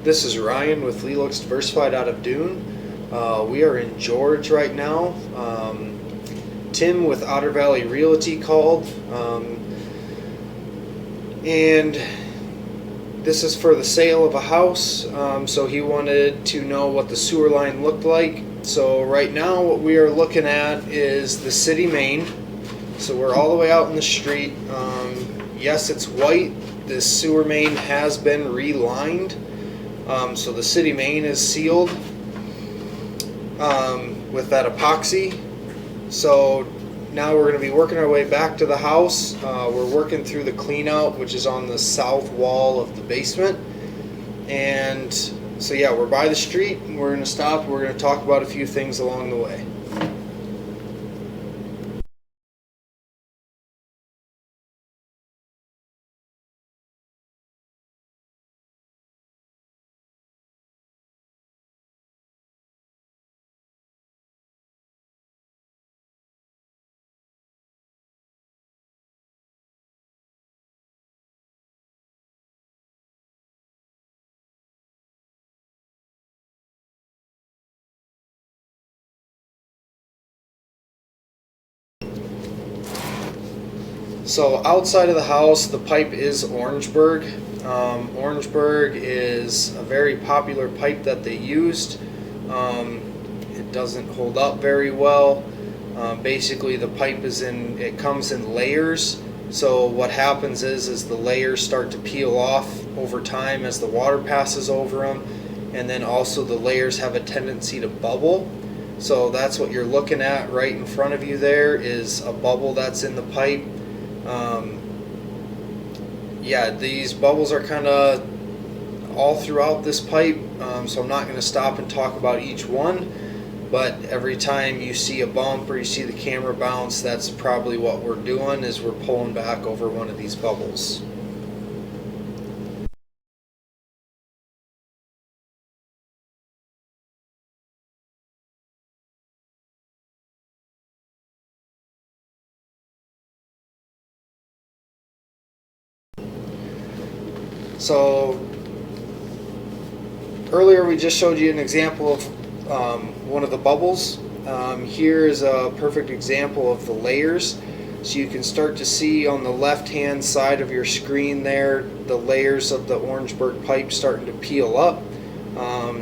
This is Ryan with Lelux Diversified out of Dune. We are in George right now. Tim with Otter Valley Realty called, and this is for the sale of a house. So he wanted to know what the sewer line looked like. So right now what we are looking at is the city main. So we're all the way out in the street. Yes, it's white. This sewer main has been relined. So the city main is sealed with that epoxy. So now we're going to be working our way back to the house. We're working through the clean out, which is on the south wall of the basement. And so yeah, we're by the street. We're going to stop. We're going to talk about a few things along the way. So outside of the house, the pipe is Orangeburg. Orangeburg is a very popular pipe that they used. It doesn't hold up very well. Basically, the pipe it comes in layers. So what happens is the layers start to peel off over time as the water passes over them, and then also the layers have a tendency to bubble. So that's what you're looking at right in front of you. There is a bubble that's in the pipe. Yeah, these bubbles are kind of all throughout this pipe, so I'm not going to stop and talk about each one, but every time you see a bump or you see the camera bounce, that's probably what we're doing, is we're pulling back over one of these bubbles. So earlier we just showed you an example of one of the bubbles. Here is a perfect example of the layers. So you can start to see on the left hand side of your screen there the layers of the Orangeburg pipe starting to peel up.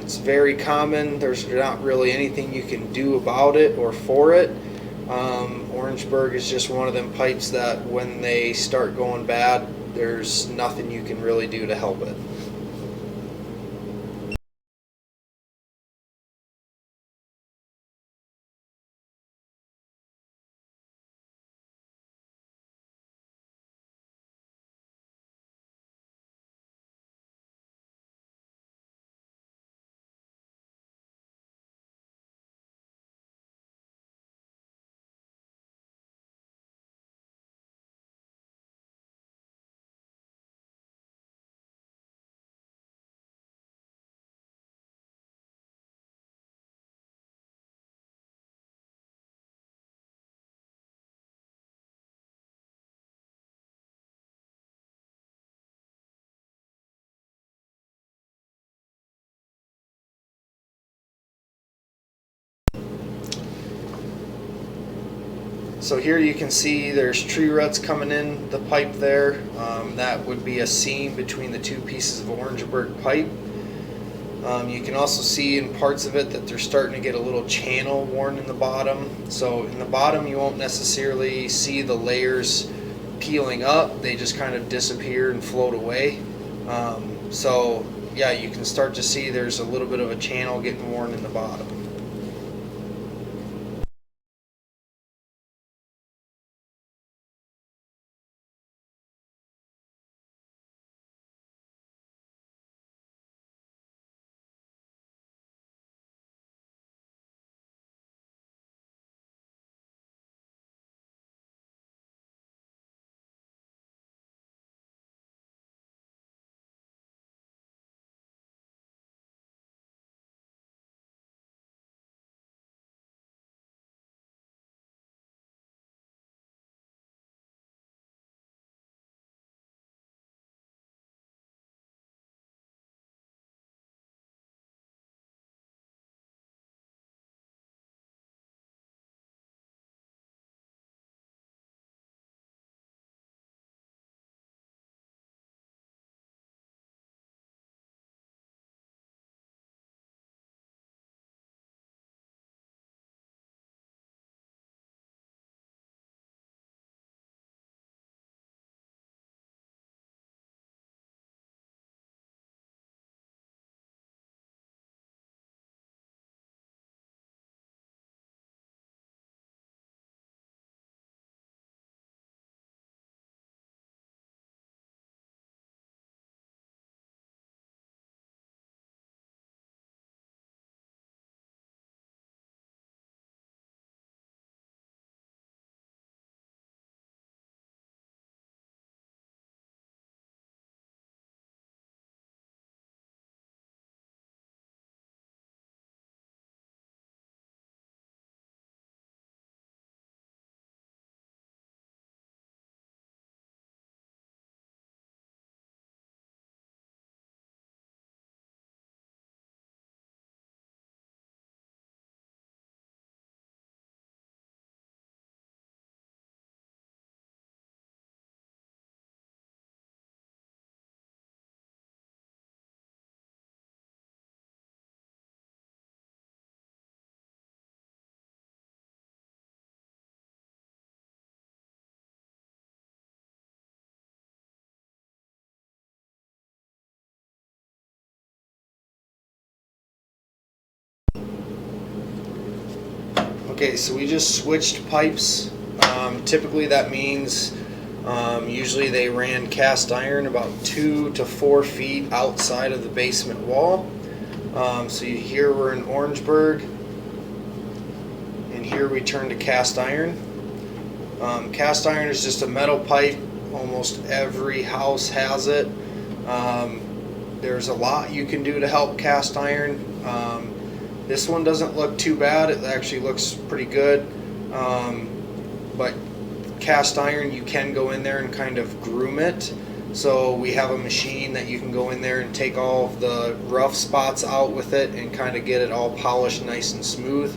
It's very common. There's not really anything you can do about it or for it. Orangeburg is just one of them pipes that when they start going bad, there's nothing you can really do to help it. So here you can see there's tree roots coming in the pipe there. That would be a seam between the two pieces of Orangeburg pipe. You can also see in parts of it that they're starting to get a little channel worn in the bottom. So in the bottom you won't necessarily see the layers peeling up. They just kind of disappear and float away. So yeah, you can start to see there's a little bit of a channel getting worn in the bottom. Okay, so we just switched pipes. Typically that means usually they ran cast iron about 2 to 4 feet outside of the basement wall. So here we're in Orangeburg, and here we turn to cast iron. Cast iron is just a metal pipe. Almost every house has it. There's a lot you can do to help cast iron. This one doesn't look too bad. It actually looks pretty good. But cast iron, you can go in there and kind of groom it. So we have a machine that you can go in there and take all of the rough spots out with it and kind of get it all polished nice and smooth.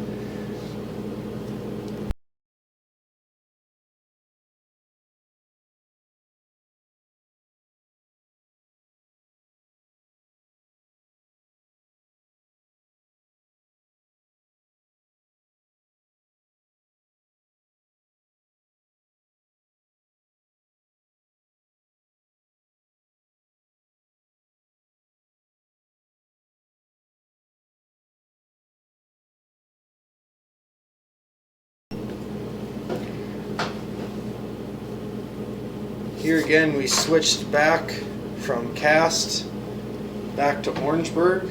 Here again we switched back from cast back to Orangeburg.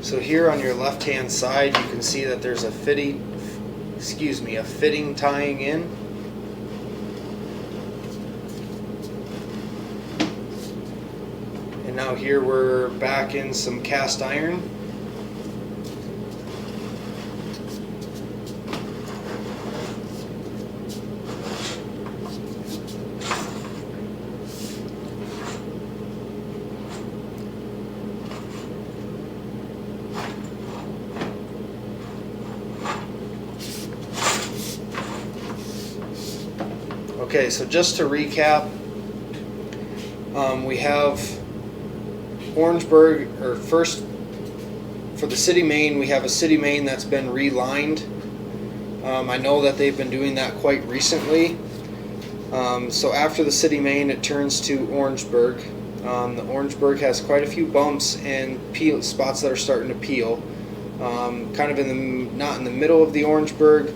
So here on your left hand side you can see that there's a fitting tying in. And now here we're back in some cast iron. Okay, so just to recap, we have Orangeburg, or first for the city main, we have a city main that's been relined. I know that they've been doing that quite recently. So after the city main, it turns to Orangeburg. The Orangeburg has quite a few bumps and peel spots that are starting to peel. Kind of not in the middle of the Orangeburg.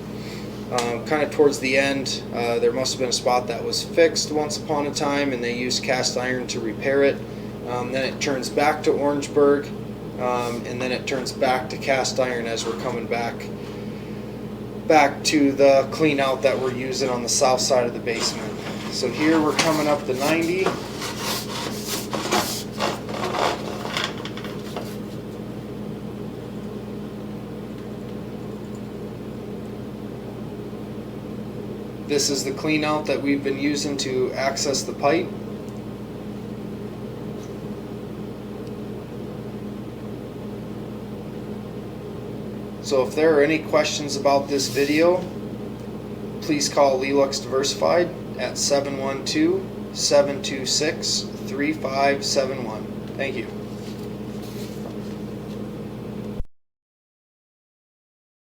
Kind of towards the end, there must have been a spot that was fixed once upon a time, and they used cast iron to repair it. Then it turns back to Orangeburg, and then it turns back to cast iron as we're coming back to the clean out that we're using on the south side of the basement. So here we're coming up the 90. This is the clean out that we've been using to access the pipe. So if there are any questions about this video, please call Lelux Diversified at 712-726-3571. Thank you.